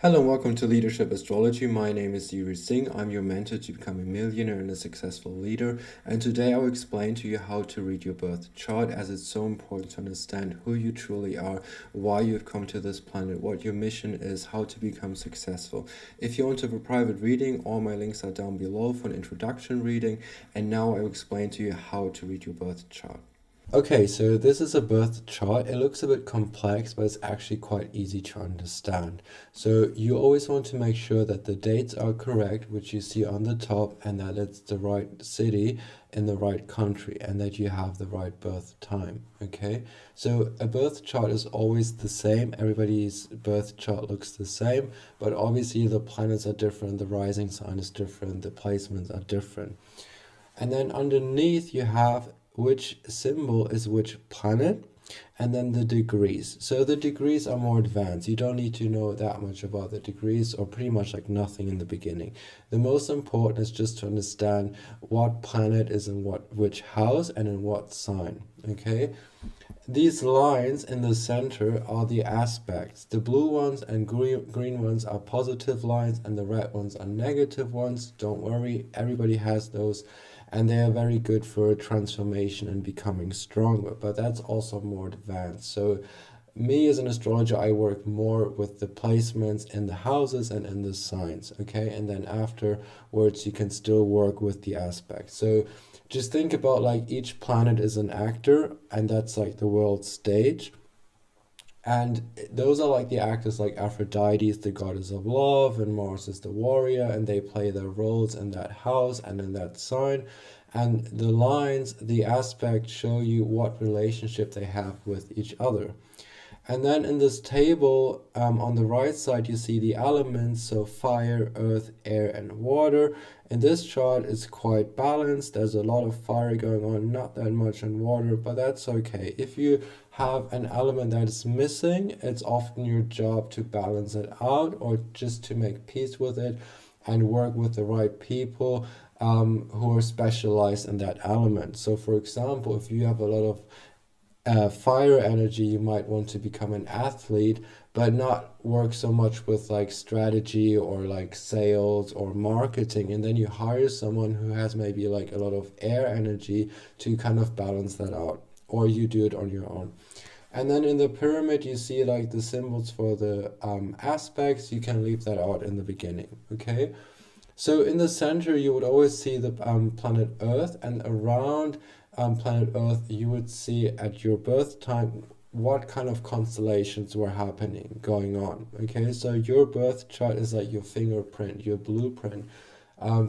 Hello and welcome to Leadership Astrology. My name is Yuri Singh. I'm your mentor to become a millionaire and a successful leader. And today I'll explain to you how to read your birth chart, as it's so important to understand who you truly are, why you've come to this planet, what your mission is, how to become successful. If you want to have a private reading, all my links are down below for an introduction reading. And now I'll explain to you how to read your birth chart. Okay, so this is a birth chart. It looks a bit complex, but it's actually quite easy to understand. So you always want to make sure that the dates are correct, which you see on the top, and that it's the right city in the right country, and that you have the right birth time. Okay, so a birth chart is always the same. Everybody's birth chart looks the same, but obviously the planets are different, the rising sign is different, the placements are different. And then underneath you have which symbol is which planet, and then the degrees. So the degrees are more advanced. You don't need to know that much about the degrees, or pretty much like nothing in the beginning. The most important is just to understand what planet is in which house and in what sign. Okay, these lines in the center are the aspects. The blue ones and green ones are positive lines, and the red ones are negative ones. Don't worry, everybody has those, and they are very good for transformation and becoming stronger, but that's also more advanced. So me as an astrologer, I work more with the placements in the houses and in the signs, okay? And then afterwards, you can still work with the aspects. So just think about like each planet is an actor, and that's like the world stage. And those are like the actors, like Aphrodite is the goddess of love, and Mars is the warrior, and they play their roles in that house and in that sign. And the lines, the aspects show you what relationship they have with each other. And then in this table, on the right side, you see the elements, so fire, earth, air, and water. In this chart, it's quite balanced. There's a lot of fire going on, not that much in water, but that's okay. If you have an element that is missing, it's often your job to balance it out, or just to make peace with it and work with the right people who are specialized in that element. So for example, if you have a lot of fire energy, you might want to become an athlete, but not work so much with like strategy or like sales or marketing. And then you hire someone who has maybe like a lot of air energy to kind of balance that out, or you do it on your own. And then in the pyramid, you see like the symbols for the aspects. You can leave that out in the beginning, okay? So in the center, you would always see the planet Earth, and around planet Earth, you would see at your birth time what kind of constellations were happening, going on. Okay, so your birth chart is like your fingerprint, your blueprint.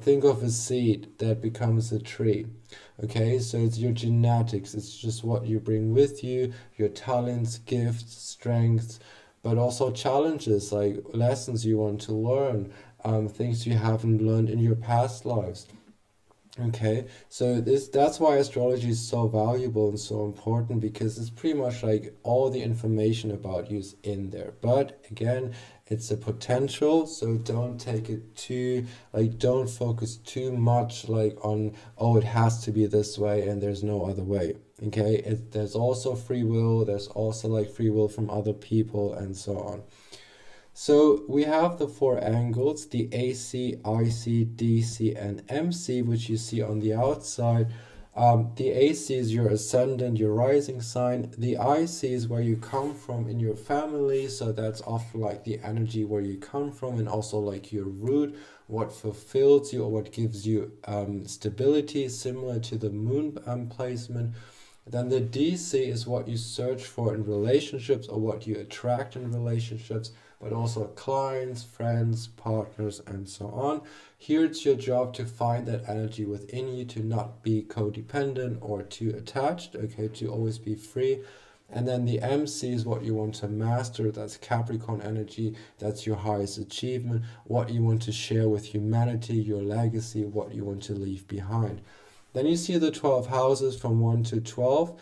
Think of a seed that becomes a tree. Okay, so it's your genetics, it's just what you bring with you, your talents, gifts, strengths, but also challenges, like lessons you want to learn, things you haven't learned in your past lives. Okay, so that's why astrology is so valuable and so important, because it's pretty much like all the information about you is in there. But again, it's a potential, so don't take it too, like, don't focus too much like on, oh, it has to be this way and there's no other way. Okay, there's also free will, there's also like free will from other people and so on. So we have the four angles, the AC, IC, DC, and MC, which you see on the outside. The AC is your ascendant, your rising sign. The IC is where you come from in your family, so that's often like the energy where you come from, and also like your root, what fulfills you or what gives you stability, similar to the moon placement. Then the DC is what you search for in relationships, or what you attract in relationships, but also clients, friends, partners, and so on. Here it's your job to find that energy within you, to not be codependent or too attached, okay, to always be free. And then the MC is what you want to master. That's Capricorn energy. That's your highest achievement, what you want to share with humanity, your legacy, what you want to leave behind. Then you see the 12 houses from 1 to 12.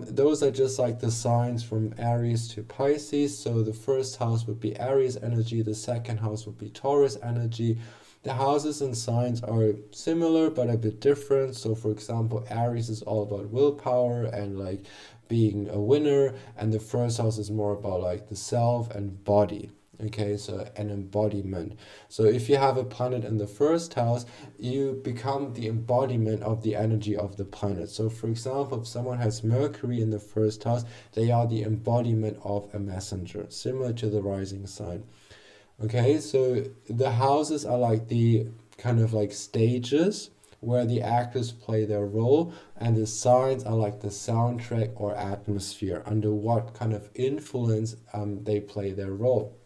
Those are just like the signs from Aries to Pisces. So the first house would be Aries energy, the second house would be Taurus energy. The houses and signs are similar but a bit different. So for example, Aries is all about willpower and like being a winner, and the first house is more about like the self and body. Okay, so an embodiment. So if you have a planet in the first house, you become the embodiment of the energy of the planet. So for example, if someone has Mercury in the first house, they are the embodiment of a messenger, similar to the rising sign. Okay, so the houses are like the kind of like stages where the actors play their role, and the signs are like the soundtrack or atmosphere under what kind of influence they play their role.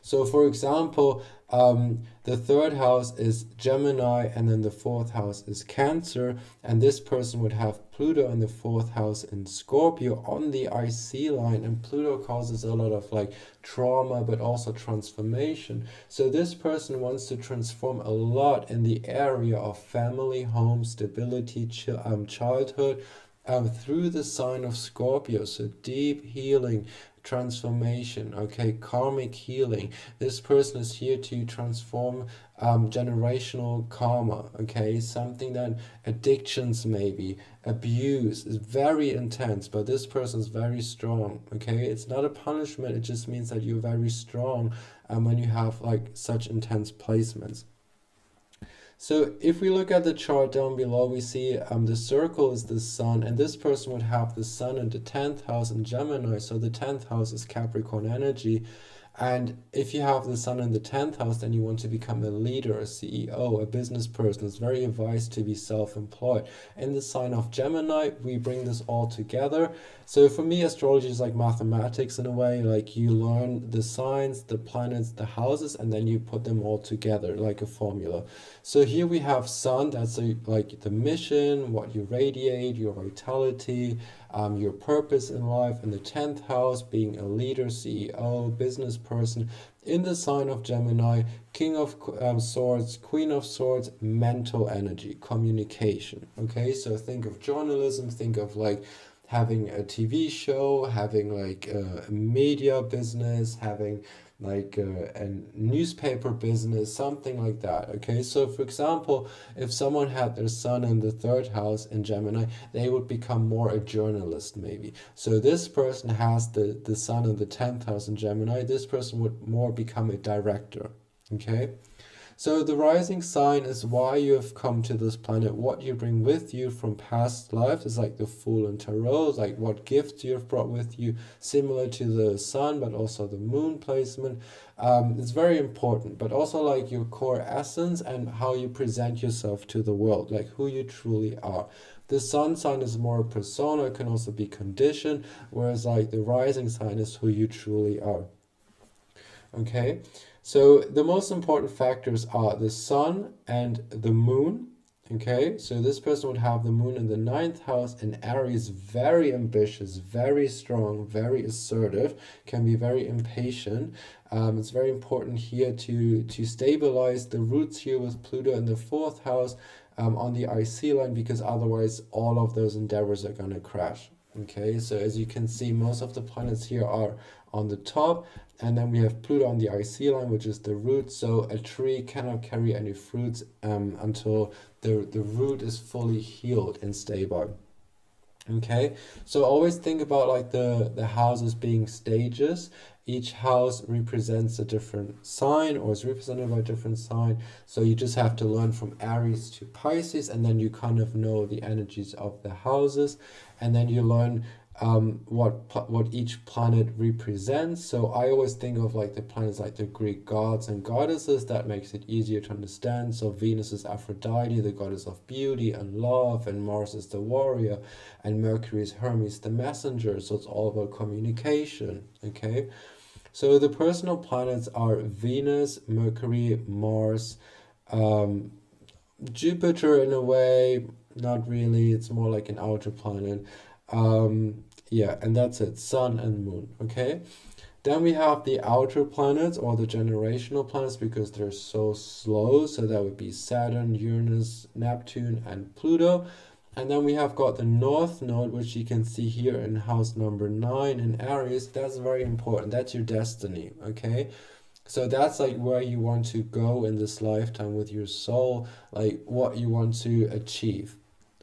So, for example, the third house is Gemini, and then the fourth house is Cancer, and this person would have Pluto in the fourth house in Scorpio on the IC line, and Pluto causes a lot of like trauma, but also transformation. So this person wants to transform a lot in the area of family, home, stability, childhood. Through the sign of Scorpio, so deep healing, transformation, okay, karmic healing. This person is here to transform generational karma, okay, something that addictions maybe, abuse is very intense, but this person is very strong, okay. It's not a punishment, it just means that you're very strong when you have like such intense placements. So if we look at the chart down below, we see the circle is the sun, and this person would have the sun in the 10th house in Gemini. So the 10th house is Capricorn energy. And if you have the sun in the 10th house, then you want to become a leader, a CEO, a business person. It's very advised to be self-employed. In the sign of Gemini, we bring this all together. So for me, astrology is like mathematics in a way. Like you learn the signs, the planets, the houses, and then you put them all together like a formula. So here we have sun, that's like the mission, what you radiate, your vitality, your purpose in life, in the 10th house, being a leader, CEO, business person. In the sign of Gemini, King of Swords, Queen of Swords, mental energy, communication. Okay, so think of journalism, think of like having a TV show, having like a media business, having like a newspaper business, something like that. Okay, so for example, if someone had their sun in the third house in Gemini, they would become more a journalist maybe. So this person has the sun in the 10th house in Gemini, this person would more become a director. Okay, so the rising sign is why you have come to this planet, what you bring with you from past lives. Is like the Fool and Tarot, like what gifts you have brought with you, similar to the sun, but also the moon placement. It's very important, but also like your core essence and how you present yourself to the world, like who you truly are. The sun sign is more a persona, it can also be conditioned, whereas like the rising sign is who you truly are. Okay, so the most important factors are the sun and the moon. Okay, so this person would have the moon in the 9th house in Aries, very ambitious, very strong, very assertive, can be very impatient. It's very important here to stabilize the roots here with Pluto in the 4th house on the IC line, because otherwise all of those endeavors are going to crash. Okay, so as you can see, most of the planets here are on the top, and then we have Pluto on the IC line, which is the root. So a tree cannot carry any fruits until the root is fully healed and stable. Okay, so always think about like the houses being stages. Each house represents a different sign or is represented by a different sign. So you just have to learn from Aries to Pisces, and then you kind of know the energies of the houses, and then you learn what each planet represents. So I always think of like the planets like the Greek gods and goddesses. That makes it easier to understand. So Venus is Aphrodite, the goddess of beauty and love, and Mars is the warrior, and Mercury is Hermes, the messenger. So it's all about communication. Okay, so the personal planets are Venus, Mercury, Mars, Jupiter in a way, not really, it's more like an outer planet. Yeah, and that's it, Sun and Moon. Okay, then we have the outer planets or the generational planets because they're so slow. So that would be Saturn, Uranus, Neptune, and Pluto. And then we have got the North Node, which you can see here in house number 9 in Aries. That's very important. That's your destiny. Okay, so that's like where you want to go in this lifetime with your soul, like what you want to achieve.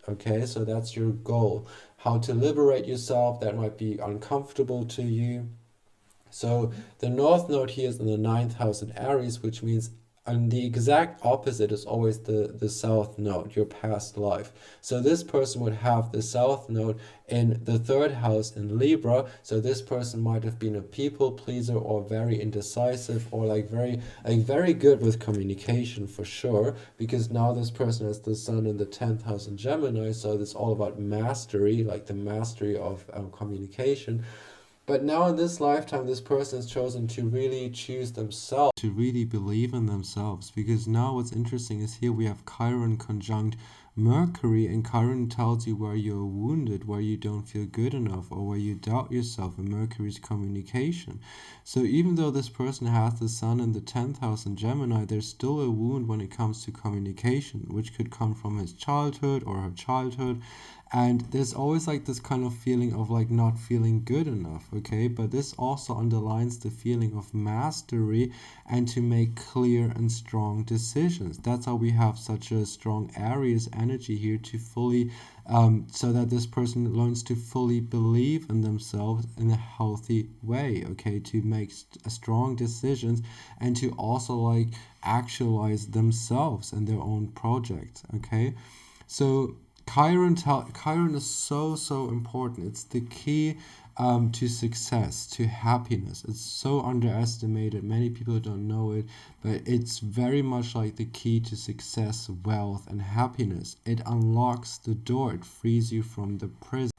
Okay, so that's your goal. How to liberate yourself, that might be uncomfortable to you. So the North Node here is in the ninth house in Aries, which means and the exact opposite is always the South Node, your past life. So this person would have the South Node in the third house in Libra. So this person might have been a people pleaser or very indecisive or very good with communication for sure, because now this person has the Sun in the 10th house in Gemini. So it's all about mastery, like the mastery of communication. But now in this lifetime, this person has chosen to really choose themselves, to really believe in themselves. Because now what's interesting is here we have Chiron conjunct Mercury, and Chiron tells you where you're wounded, where you don't feel good enough, or where you doubt yourself, and Mercury's communication. So even though this person has the Sun in the 10th house in Gemini, there's still a wound when it comes to communication, which could come from his childhood or her childhood. And there's always like this kind of feeling of like not feeling good enough, okay? But this also underlines the feeling of mastery and to make clear and strong decisions. That's how we have such a strong Aries energy here to fully, so that this person learns to fully believe in themselves in a healthy way, okay? To make strong decisions and to also like actualize themselves and their own projects, okay? So Chiron is so important. It's the key to success, to happiness. It's so underestimated. Many people don't know it, but it's very much like the key to success, wealth, and happiness. It unlocks the door. It frees you from the prison.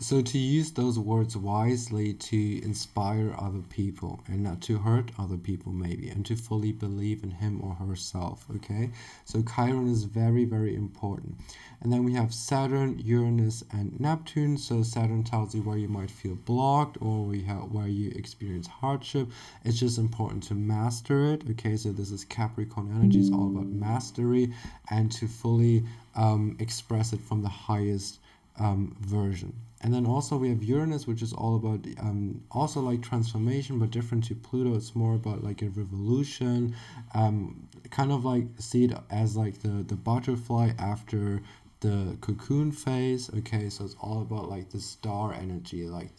So to use those words wisely to inspire other people and not to hurt other people maybe, and to fully believe in him or herself, okay? So Chiron is very important. And then we have Saturn, Uranus, and Neptune. So Saturn tells you where you might feel blocked or where you experience hardship. It's just important to master it, okay? So this is Capricorn energy. It's all about mastery and to fully express it from the highest version. And then also we have Uranus, which is all about also like transformation, but different to Pluto. It's more about like a revolution, kind of like see it as like the butterfly after the cocoon phase. Okay, so it's all about like the star energy, like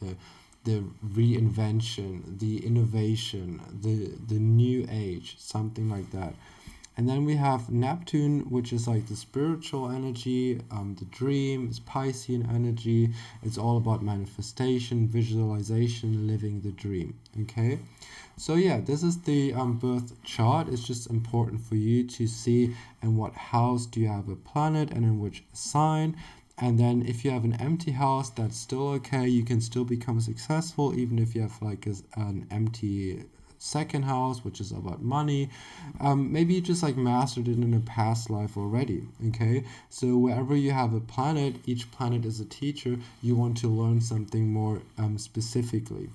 the reinvention, the innovation, the new age, something like that. And then we have Neptune, which is like the spiritual energy, the dream, it's Piscean energy. It's all about manifestation, visualization, living the dream. Okay, so yeah, this is the birth chart. It's just important for you to see in what house do you have a planet and in which sign. And then if you have an empty house, that's still okay. You can still become successful even if you have like an empty second house, which is about money. Maybe you just like mastered it in a past life already, okay? So wherever you have a planet, each planet is a teacher. You want to learn something more specifically.